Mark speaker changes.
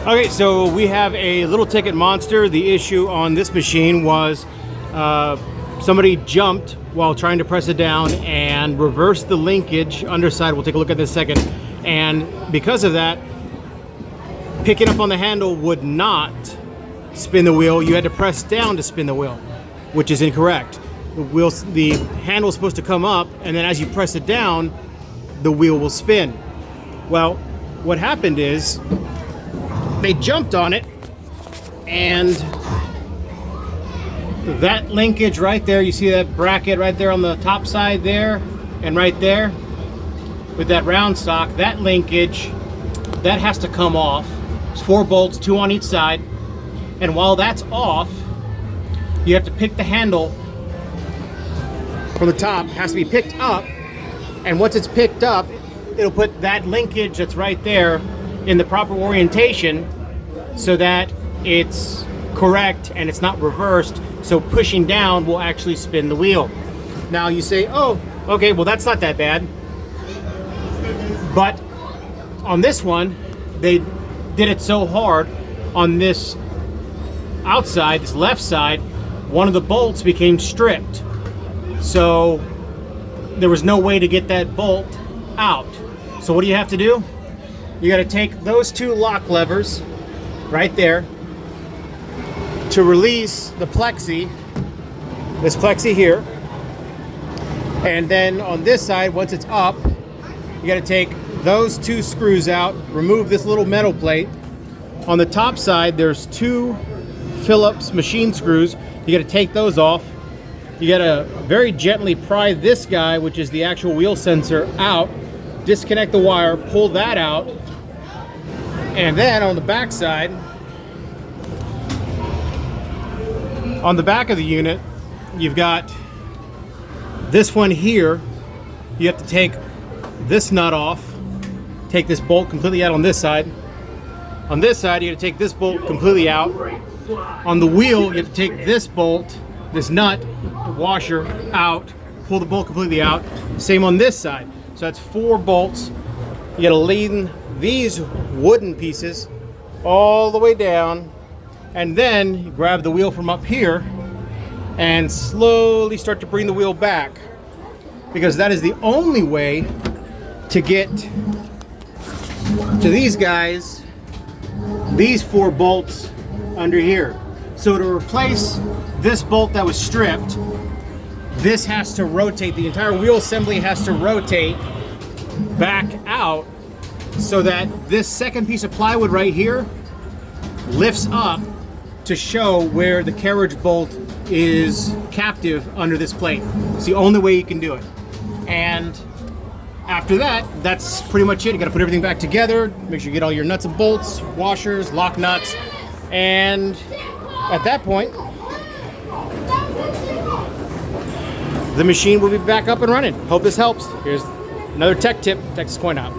Speaker 1: Okay, so we have a little ticket monster. The issue on this machine was somebody jumped while trying to press it down and reversed the linkage underside. We'll take a look at this in a second. And because of that, picking up on the handle would not spin the wheel. You had to press down to spin the wheel, which is incorrect. The handle is supposed to come up, and then as you press it down, the wheel will spin. Well, what happened is they jumped on it, and that linkage right there, you see that bracket right there on the top side there, and right there with that round sock, that linkage, that has to come off. It's 4 bolts, 2 on each side, and while that's off, you have to pick the handle from the top. It has to be picked up, and once it's picked up, it'll put that linkage that's right there in the proper orientation so that it's correct and it's not reversed, so pushing down will actually spin the wheel. Now you say, oh, okay, well that's not that bad. But on this one, they did it so hard on this outside, this left side, one of the bolts became stripped. So there was no way to get that bolt out. So what do you have to do? You got to take those 2 lock levers right there to release the plexi, this plexi here. And then on this side, once it's up, you got to take those 2 screws out, remove this little metal plate. On the top side, there's 2 Phillips machine screws. You got to take those off. You got to very gently pry this guy, which is the actual wheel sensor, out. Disconnect the wire, pull that out, and then on the back side, on the back of the unit, you've got this one here. You have to take this nut off, take this bolt completely out on this side. On this side, you have to take this bolt completely out. On the wheel, you have to take this bolt, this nut, the washer out, pull the bolt completely out. Same on this side. So that's 4 bolts. You gotta lean these wooden pieces all the way down, and then you grab the wheel from up here and slowly start to bring the wheel back, because that is the only way to get to these guys, these 4 bolts under here. So to replace this bolt that was stripped, this has to rotate, the entire wheel assembly has to rotate back out so that this second piece of plywood right here lifts up to show where the carriage bolt is captive under this plate. It's the only way you can do it. And after that, that's pretty much it. You gotta put everything back together, make sure you get all your nuts and bolts, washers, lock nuts, and at that point, the machine will be back up and running. Hope this helps. Here's another tech tip. Texas Coin out.